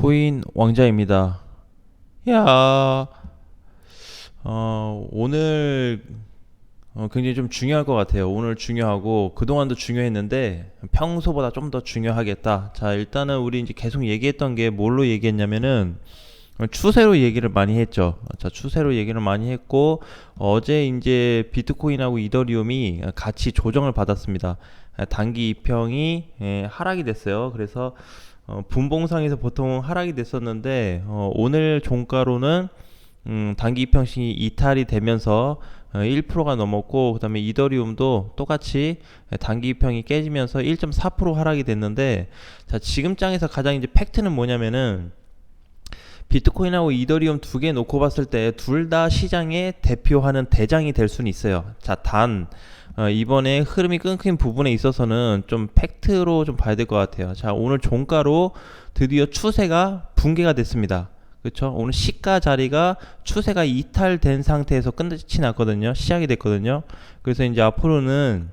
비트코인 왕자입니다. 야, 오늘 굉장히 좀 중요할 것 같아요. 오늘 중요하고 그동안도 중요했는데 평소보다 좀 더 중요하겠다. 자, 일단은 우리 이제 계속 얘기했던 게 뭘로 얘기했냐면은 추세로 얘기를 많이 했죠. 자, 추세로 얘기를 많이 했고 어제 이제 비트코인하고 이더리움이 같이 조정을 받았습니다. 단기 이평이 하락이 됐어요. 그래서 분봉상에서 보통 하락이 됐었는데 오늘 종가로는 단기 이평신이 이탈이 되면서 1%가 넘었고, 그 다음에 이더리움도 똑같이 단기 이평이 깨지면서 1.4% 하락이 됐는데, 자, 지금 장에서 가장 이제 팩트는 뭐냐면은 비트코인하고 이더리움 두 개 놓고 봤을 때 둘 다 시장에 대표하는 대장이 될 수는 있어요. 자, 단 이번에 흐름이 끊긴 부분에 있어서는 좀 팩트로 좀 봐야 될 것 같아요. 자, 오늘 종가로 드디어 추세가 붕괴가 됐습니다. 그렇죠? 오늘 시가 자리가 추세가 이탈된 상태에서 끝이 났거든요. 시작이 됐거든요. 그래서 이제 앞으로는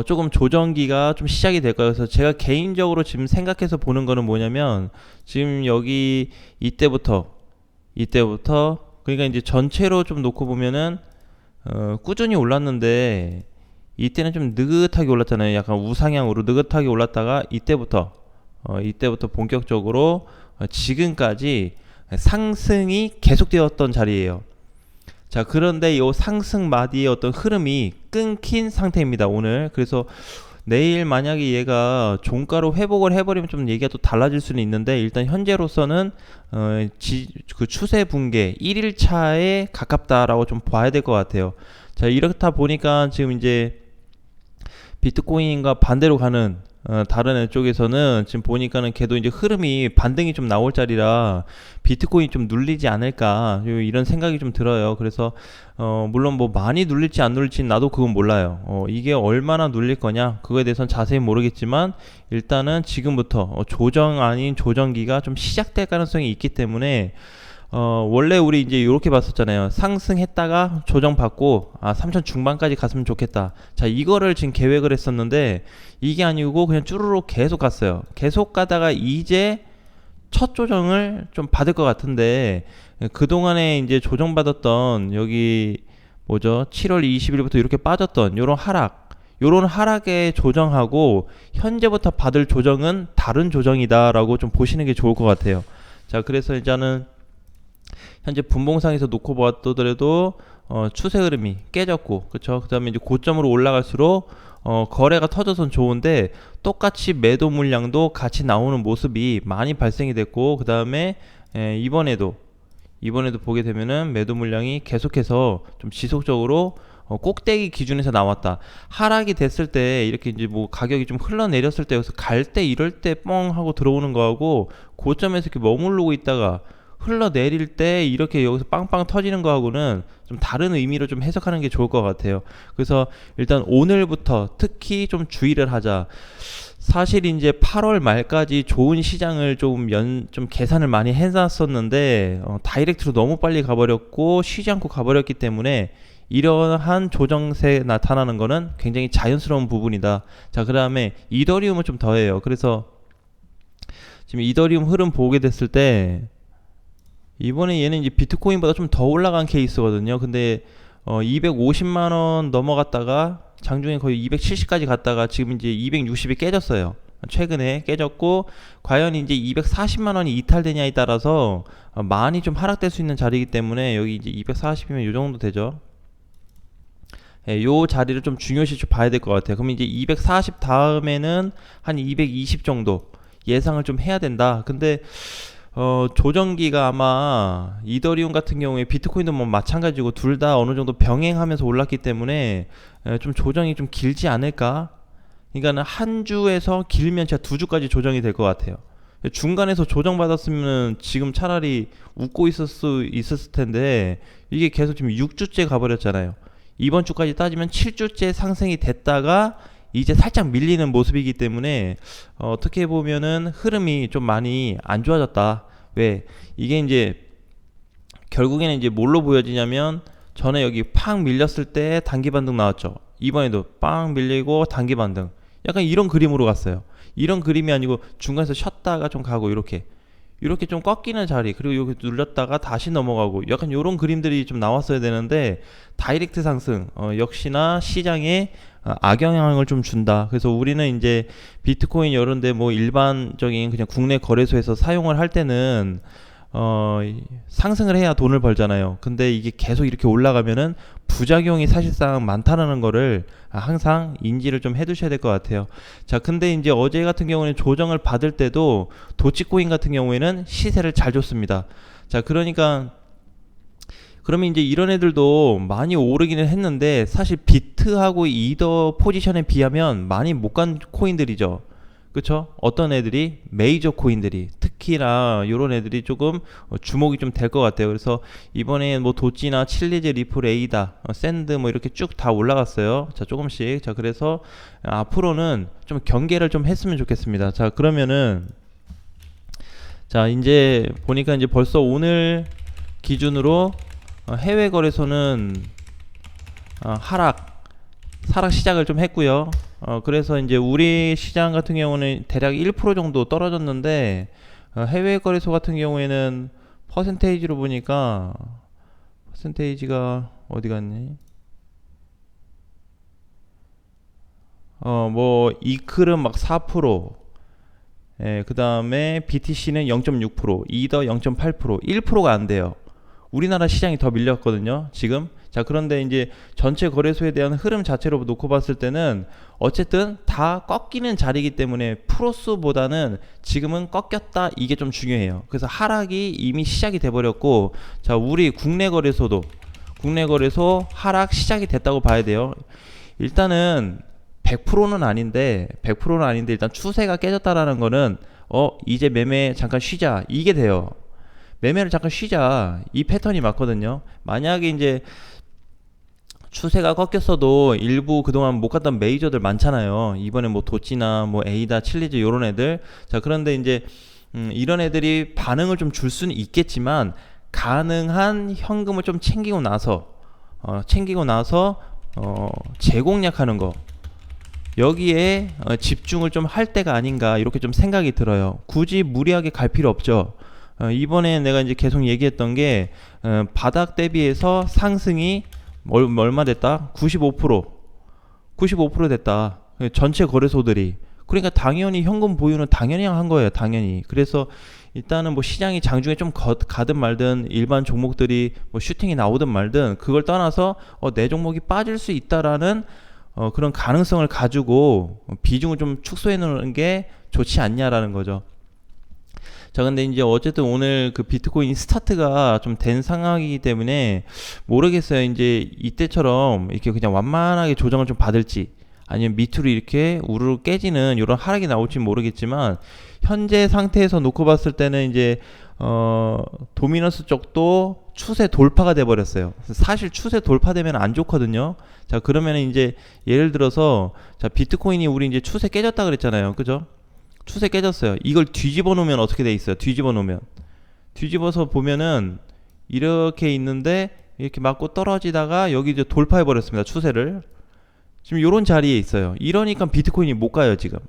조금 조정기가 좀 시작이 될 거예요. 그래서 제가 개인적으로 지금 생각해서 보는 거는 뭐냐면, 지금 여기 이때부터 그러니까 이제 전체로 좀 놓고 보면은 꾸준히 올랐는데, 이때는 좀 느긋하게 올랐잖아요. 약간 우상향으로 느긋하게 올랐다가 이때부터 본격적으로 지금까지 상승이 계속되었던 자리예요. 자, 그런데 이 상승 마디의 어떤 흐름이 끊긴 상태입니다, 오늘. 그래서 내일 만약에 얘가 종가로 회복을 해버리면 좀 얘기가 또 달라질 수는 있는데, 일단 현재로서는 그 추세 붕괴 1일차에 가깝다라고 좀 봐야 될 것 같아요. 자, 이렇다 보니까 지금 이제 비트코인과 반대로 가는 다른 애 쪽에서는 지금 보니까는 걔도 이제 흐름이 반등이 좀 나올 자리라 비트코인이 좀 눌리지 않을까 이런 생각이 좀 들어요. 그래서 물론 뭐 많이 눌릴지 안 눌릴지 나도 그건 몰라요. 이게 얼마나 눌릴 거냐 그거에 대해서는 자세히 모르겠지만, 일단은 지금부터 조정 아닌 조정기가 좀 시작될 가능성이 있기 때문에 원래 우리 이제 이렇게 봤었잖아요. 상승했다가 조정받고 3천 중반까지 갔으면 좋겠다. 자, 이거를 지금 계획을 했었는데 이게 아니고 그냥 쭈루룩 계속 갔어요. 계속 가다가 이제 첫 조정을 좀 받을 것 같은데, 그동안에 이제 조정받았던 여기 뭐죠? 7월 20일부터 이렇게 빠졌던 요런 하락에 조정하고 현재부터 받을 조정은 다른 조정이다라고 좀 보시는 게 좋을 것 같아요. 자, 그래서 이제는 현재 분봉상에서 놓고 보았더라도 추세 흐름이 깨졌고, 그렇죠? 그다음에 이제 고점으로 올라갈수록 거래가 터져선 좋은데 똑같이 매도 물량도 같이 나오는 모습이 많이 발생이 됐고, 그다음에 이번에도 보게 되면은 매도 물량이 계속해서 좀 지속적으로 꼭대기 기준에서 나왔다. 하락이 됐을 때 이렇게 이제 뭐 가격이 좀 흘러내렸을 때 여기서 갈 때 이럴 때 뻥 하고 들어오는 거하고, 고점에서 이렇게 머무르고 있다가 흘러내릴 때 이렇게 여기서 빵빵 터지는 거하고는 좀 다른 의미로 좀 해석하는 게 좋을 것 같아요. 그래서 일단 오늘부터 특히 좀 주의를 하자. 사실 이제 8월 말까지 좋은 시장을 좀 계산을 많이 해놨었는데 다이렉트로 너무 빨리 가버렸고 쉬지 않고 가버렸기 때문에 이러한 조정세 나타나는 거는 굉장히 자연스러운 부분이다. 자, 그 다음에 이더리움은 좀 더해요. 그래서 지금 이더리움 흐름 보게 됐을 때 이번에 얘는 이제 비트코인보다 좀 더 올라간 케이스거든요. 근데 250만 원 넘어갔다가 장중에 거의 270까지 갔다가 지금 이제 260이 깨졌어요. 최근에 깨졌고, 과연 이제 240만 원이 이탈되냐에 따라서 많이 좀 하락될 수 있는 자리이기 때문에 여기 이제 240이면 요 정도 되죠. 요 자리를 좀 중요시 좀 봐야 될 것 같아요. 그럼 이제 240 다음에는 한 220 정도 예상을 좀 해야 된다. 근데 조정기가 아마 이더리움 같은 경우에 비트코인도 뭐 마찬가지고 둘 다 어느 정도 병행하면서 올랐기 때문에 좀 조정이 좀 길지 않을까? 그러니까는 한 주에서 길면 진짜 두 주까지 조정이 될 것 같아요. 중간에서 조정받았으면 지금 차라리 웃고 있었을 텐데 이게 계속 지금 6주째 가버렸잖아요. 이번 주까지 따지면 7주째 상승이 됐다가 이제 살짝 밀리는 모습이기 때문에 어떻게 보면은 흐름이 좀 많이 안 좋아졌다. 왜? 이게 이제 결국에는 이제 뭘로 보여지냐면, 전에 여기 팍 밀렸을 때 단기 반등 나왔죠. 이번에도 빵 밀리고 단기 반등. 약간 이런 그림으로 갔어요. 이런 그림이 아니고 중간에서 쉬었다가 좀 가고 이렇게 좀 꺾이는 자리, 그리고 여기 눌렸다가 다시 넘어가고 약간 요런 그림들이 좀 나왔어야 되는데 다이렉트 상승, 역시나 시장에 악영향을 좀 준다. 그래서 우리는 이제 비트코인 이런데 뭐 일반적인 그냥 국내 거래소에서 사용을 할 때는 상승을 해야 돈을 벌잖아요. 근데 이게 계속 이렇게 올라가면은 부작용이 사실상 많다라는 거를 항상 인지를 좀 해두셔야 될 것 같아요. 자, 근데 이제 어제 같은 경우는 조정을 받을 때도 도치코인 같은 경우에는 시세를 잘 줬습니다. 자, 그러니까 그러면 이제 이런 애들도 많이 오르기는 했는데 사실 비트하고 이더 포지션에 비하면 많이 못 간 코인들이죠. 그쵸? 어떤 애들이 메이저 코인들이 특히나 요런 애들이 조금 주목이 좀 될 것 같아요. 그래서 이번에 뭐 도찌나 칠리즈, 리플, 에이다, 샌드 뭐 이렇게 쭉 다 올라갔어요. 자, 조금씩. 자, 그래서 앞으로는 좀 경계를 좀 했으면 좋겠습니다. 자, 그러면은 자, 이제 보니까 이제 벌써 오늘 기준으로 해외 거래소는 하락 시작을 좀 했고요. 그래서 이제 우리 시장 같은 경우는 대략 1% 정도 떨어졌는데 해외 거래소 같은 경우에는 퍼센테이지로 보니까 퍼센테이지가 어디 갔니? 뭐 이클은 막 4%, 예, 그 다음에 BTC는 0.6%, 이더 0.8%, 1%가 안 돼요. 우리나라 시장이 더 밀렸거든요, 지금. 자, 그런데 이제 전체 거래소에 대한 흐름 자체로 놓고 봤을 때는 어쨌든 다 꺾이는 자리이기 때문에 프로스보다는 지금은 꺾였다, 이게 좀 중요해요. 그래서 하락이 이미 시작이 돼 버렸고, 자, 우리 국내 거래소 하락 시작이 됐다고 봐야 돼요. 일단은 100%는 아닌데 일단 추세가 깨졌다라는 거는 이제 매매 잠깐 쉬자, 이게 돼요. 매매를 잠깐 쉬자, 이 패턴이 맞거든요. 만약에 이제 추세가 꺾였어도 일부 그동안 못 갔던 메이저들 많잖아요. 이번에 뭐 도찌나 뭐 에이다, 칠리즈 요런 애들. 자, 그런데 이제 이런 애들이 반응을 좀 줄 수는 있겠지만 가능한 현금을 좀 챙기고 나서 재공략하는 거, 여기에 집중을 좀 할 때가 아닌가, 이렇게 좀 생각이 들어요. 굳이 무리하게 갈 필요 없죠. 이번에 내가 이제 계속 얘기했던 게 바닥 대비해서 상승이 얼마 됐다? 95% 됐다. 전체 거래소들이. 그러니까 당연히 현금 보유는 당연히 한 거예요. 당연히. 그래서 일단은 뭐 시장이 장중에 좀 가든 말든 일반 종목들이 뭐 슈팅이 나오든 말든 그걸 떠나서 내 종목이 빠질 수 있다라는 그런 가능성을 가지고 비중을 좀 축소해 놓는 게 좋지 않냐라는 거죠. 자, 근데 이제 어쨌든 오늘 그 비트코인 스타트가 좀 된 상황이기 때문에 모르겠어요. 이제 이때처럼 이렇게 그냥 완만하게 조정을 좀 받을지, 아니면 밑으로 이렇게 우르르 깨지는 이런 하락이 나올지 모르겠지만, 현재 상태에서 놓고 봤을 때는 이제 도미넌스 쪽도 추세 돌파가 돼 버렸어요. 사실 추세 돌파되면 안 좋거든요. 자, 그러면 이제 예를 들어서 자, 비트코인이 우리 이제 추세 깨졌다 그랬잖아요. 그죠? 추세 깨졌어요. 이걸 뒤집어 놓으면 어떻게 돼 있어요? 뒤집어서 보면은 이렇게 있는데 이렇게 맞고 떨어지다가 여기 이제 돌파해 버렸습니다. 추세를. 지금 이런 자리에 있어요. 이러니까 비트코인이 못 가요, 지금.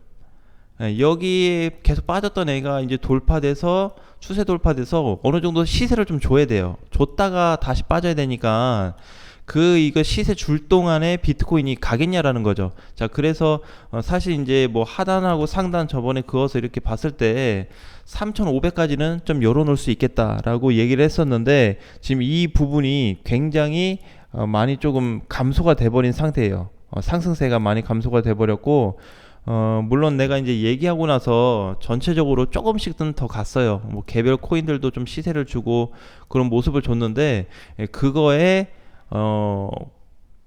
여기에 계속 빠졌던 애가 이제 돌파돼서, 추세 돌파돼서 어느 정도 시세를 좀 줘야 돼요. 줬다가 다시 빠져야 되니까 이거 시세 줄 동안에 비트코인이 가겠냐라는 거죠. 자, 그래서 사실 이제 뭐 하단하고 상단 저번에 그어서 이렇게 봤을 때 3,500까지는 좀 열어놓을 수 있겠다라고 얘기를 했었는데, 지금 이 부분이 굉장히 많이 조금 감소가 돼버린 상태예요. 상승세가 많이 감소가 돼버렸고, 물론 내가 이제 얘기하고 나서 전체적으로 조금씩은 더 갔어요. 뭐 개별 코인들도 좀 시세를 주고 그런 모습을 줬는데, 그거에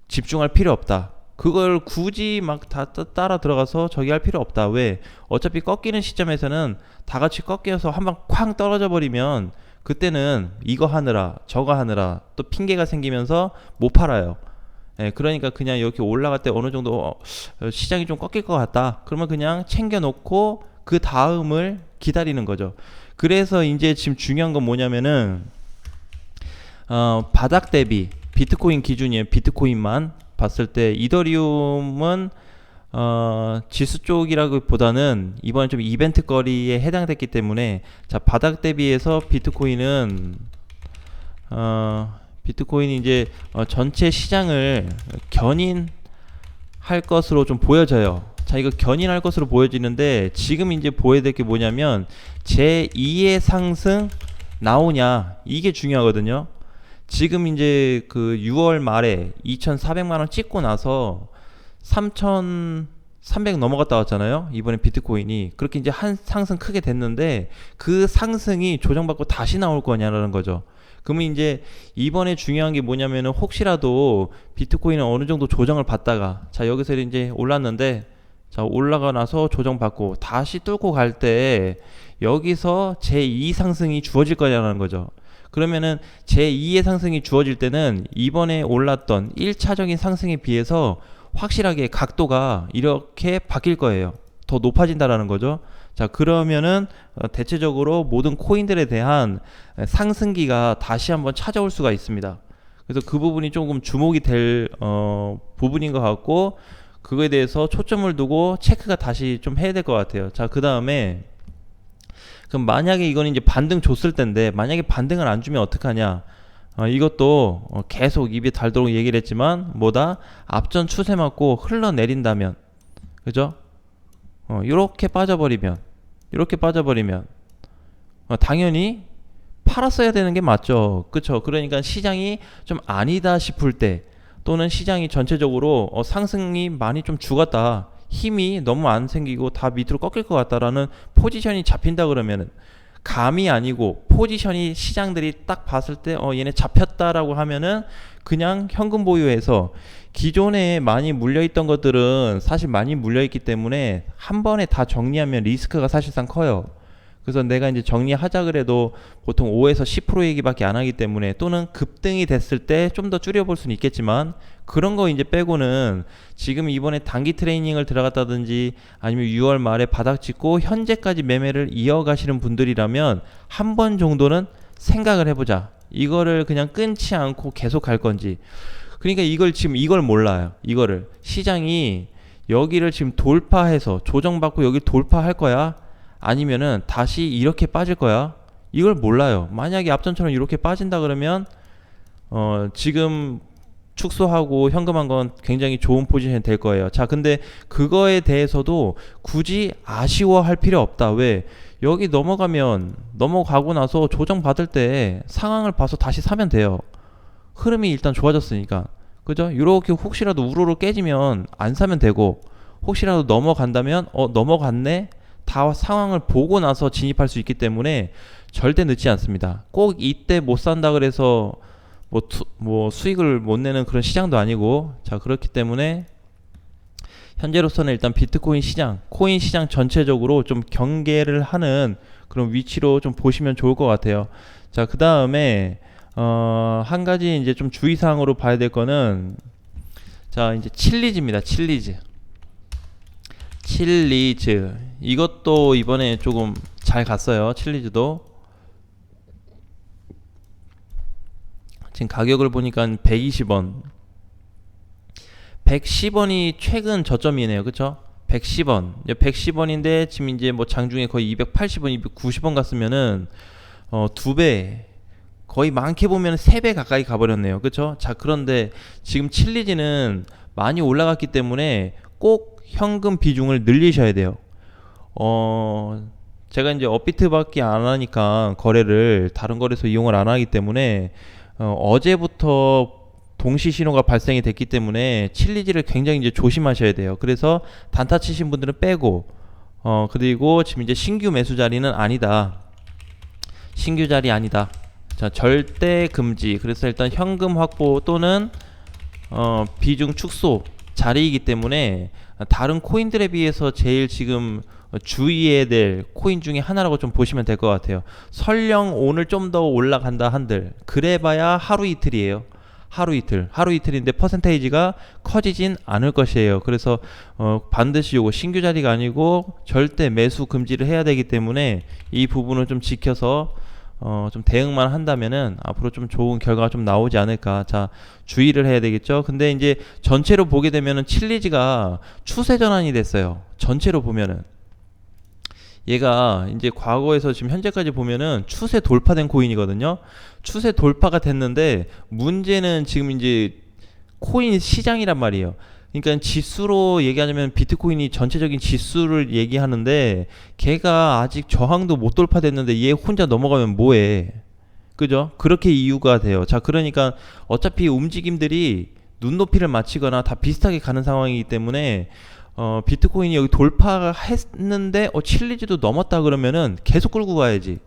집중할 필요 없다. 그걸 굳이 막 다 따라 들어가서 저기 할 필요 없다. 왜? 어차피 꺾이는 시점에서는 다 같이 꺾여서 한방 쾅 떨어져 버리면 그때는 이거 하느라 저거 하느라 또 핑계가 생기면서 못 팔아요. 그러니까 그냥 이렇게 올라갈 때 어느 정도 시장이 좀 꺾일 것 같다. 그러면 그냥 챙겨 놓고 그 다음을 기다리는 거죠. 그래서 이제 지금 중요한 건 뭐냐면은 바닥 대비 비트코인 기준이에요. 비트코인만 봤을 때 이더리움은 지수 쪽이라기보다는 이번에 좀 이벤트 거리에 해당됐기 때문에 자, 바닥 대비해서 비트코인이 이제 전체 시장을 견인할 것으로 좀 보여져요. 자, 이거 견인할 것으로 보여지는데 지금 이제 보여야 될 게 뭐냐면 제2의 상승 나오냐, 이게 중요하거든요. 지금 이제 그 6월 말에 2,400만원 찍고 나서 3,300 넘어갔다 왔잖아요. 이번에 비트코인이 그렇게 이제 한 상승 크게 됐는데 그 상승이 조정받고 다시 나올 거냐라는 거죠. 그러면 이제 이번에 중요한 게 뭐냐면은 혹시라도 비트코인은 어느 정도 조정을 받다가 자, 여기서 이제 올랐는데 자, 올라가 나서 조정받고 다시 뚫고 갈 때 여기서 제2 상승이 주어질 거냐라는 거죠. 그러면은 제2의 상승이 주어질 때는 이번에 올랐던 1차적인 상승에 비해서 확실하게 각도가 이렇게 바뀔 거예요. 더 높아진다라는 거죠. 자, 그러면은 대체적으로 모든 코인들에 대한 상승기가 다시 한번 찾아올 수가 있습니다. 그래서 그 부분이 조금 주목이 될 부분인 것 같고, 그거에 대해서 초점을 두고 체크가 다시 좀 해야 될 것 같아요. 자, 그 다음에 그럼 만약에 이건 이제 반등 줬을 텐데 만약에 반등을 안 주면 어떡하냐? 이것도 계속 입에 달도록 얘기를 했지만 뭐다? 앞전 추세 맞고 흘러내린다면, 그죠? 이렇게 빠져버리면 당연히 팔았어야 되는 게 맞죠. 그쵸? 그러니까 시장이 좀 아니다 싶을 때, 또는 시장이 전체적으로 상승이 많이 좀 죽었다, 힘이 너무 안 생기고 다 밑으로 꺾일 것 같다라는 포지션이 잡힌다 그러면은, 감이 아니고 포지션이 시장들이 딱 봤을 때 얘네 잡혔다라고 하면은 그냥 현금 보유해서, 기존에 많이 물려있던 것들은 사실 많이 물려있기 때문에 한 번에 다 정리하면 리스크가 사실상 커요. 그래서 내가 이제 정리하자 그래도 보통 5에서 10% 얘기밖에 안 하기 때문에, 또는 급등이 됐을 때 좀 더 줄여볼 수는 있겠지만, 그런 거 이제 빼고는 지금 이번에 단기 트레이닝을 들어갔다든지 아니면 6월 말에 바닥 찍고 현재까지 매매를 이어가시는 분들이라면 한 번 정도는 생각을 해보자. 이거를 그냥 끊지 않고 계속 갈 건지. 그러니까 이걸 몰라요. 이거를 시장이 여기를 지금 돌파해서 조정받고 여기 돌파할 거야, 아니면은 다시 이렇게 빠질 거야, 이걸 몰라요. 만약에 앞전처럼 이렇게 빠진다 그러면 지금 축소하고 현금한 건 굉장히 좋은 포지션이 될 거예요. 자, 근데 그거에 대해서도 굳이 아쉬워할 필요 없다. 왜? 여기 넘어가고 나서 조정 받을 때 상황을 봐서 다시 사면 돼요. 흐름이 일단 좋아졌으니까. 그죠? 이렇게 혹시라도 우르르 깨지면 안 사면 되고, 혹시라도 넘어간다면 넘어갔네, 다 상황을 보고 나서 진입할 수 있기 때문에 절대 늦지 않습니다. 꼭 이때 못 산다 그래서 뭐 수익을 못 내는 그런 시장도 아니고. 자, 그렇기 때문에 현재로서는 일단 비트코인 시장, 코인 시장 전체적으로 좀 경계를 하는 그런 위치로 좀 보시면 좋을 것 같아요. 자, 그 다음에 한 가지 이제 좀 주의사항으로 봐야 될 거는, 자, 이제 칠리즈입니다. 칠리즈. 이것도 이번에 조금 잘 갔어요. 칠리즈도 지금 가격을 보니까 120원 110원이 최근 저점이네요. 그쵸? 110원인데 지금 이제 뭐 장중에 거의 280원 290원 갔으면은 2배, 거의 많게 보면 3배 가까이 가버렸네요. 그쵸? 자, 그런데 지금 칠리즈는 많이 올라갔기 때문에 꼭 현금 비중을 늘리셔야 돼요. 제가 이제 업비트밖에 안 하니까 거래를 다른 거래소 이용을 안 하기 때문에 어제부터 동시 신호가 발생이 됐기 때문에 칠리즈를 굉장히 이제 조심하셔야 돼요. 그래서 단타 치신 분들은 빼고, 그리고 지금 이제 신규 매수 자리는 아니다. 신규 자리 아니다. 자, 절대 금지. 그래서 일단 현금 확보 또는 비중 축소 자리이기 때문에 다른 코인들에 비해서 제일 지금 주의해야 될 코인 중에 하나라고 좀 보시면 될 것 같아요. 설령 오늘 좀 더 올라간다 한들 그래봐야 하루 이틀이에요. 하루 이틀인데 퍼센테이지가 커지진 않을 것이에요. 그래서 반드시 요거 신규 자리가 아니고 절대 매수 금지를 해야 되기 때문에 이 부분을 좀 지켜서 좀 대응만 한다면은 앞으로 좀 좋은 결과가 좀 나오지 않을까. 자, 주의를 해야 되겠죠. 근데 이제 전체로 보게 되면은 칠리즈가 추세 전환이 됐어요. 전체로 보면은 얘가 이제 과거에서 지금 현재까지 보면은 추세 돌파된 코인이거든요. 추세 돌파가 됐는데 문제는 지금 이제 코인 시장이란 말이에요. 그러니까 지수로 얘기하자면 비트코인이 전체적인 지수를 얘기하는데 걔가 아직 저항도 못 돌파됐는데 얘 혼자 넘어가면 뭐해? 그죠? 그렇게 이유가 돼요. 자, 그러니까 어차피 움직임들이 눈높이를 맞추거나 다 비슷하게 가는 상황이기 때문에 비트코인이 여기 돌파했는데 칠리지도 넘었다 그러면은 계속 끌고 가야지.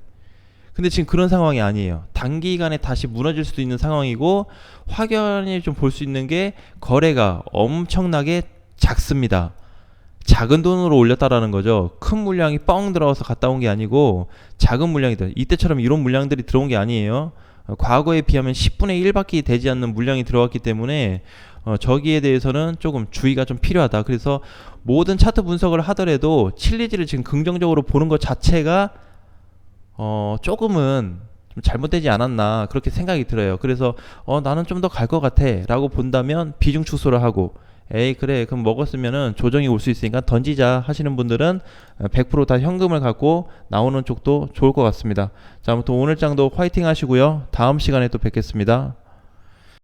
근데 지금 그런 상황이 아니에요. 단기간에 다시 무너질 수도 있는 상황이고 확연히 좀 볼 수 있는 게 거래가 엄청나게 작습니다. 작은 돈으로 올렸다라는 거죠. 큰 물량이 뻥 들어와서 갔다 온 게 아니고 작은 물량이다. 이때처럼 이런 물량들이 들어온 게 아니에요. 과거에 비하면 10분의 1밖에 되지 않는 물량이 들어왔기 때문에 저기에 대해서는 조금 주의가 좀 필요하다. 그래서 모든 차트 분석을 하더라도 칠리지를 지금 긍정적으로 보는 것 자체가 조금은 좀 잘못되지 않았나 그렇게 생각이 들어요. 그래서 나는 좀 더 갈 것 같아 라고 본다면 비중 축소를 하고 에이 그래 그럼 먹었으면은 조정이 올 수 있으니까 던지자 하시는 분들은 100%다 현금을 갖고 나오는 쪽도 좋을 것 같습니다. 자, 아무튼 오늘 장도 화이팅 하시고요. 다음 시간에 또 뵙겠습니다.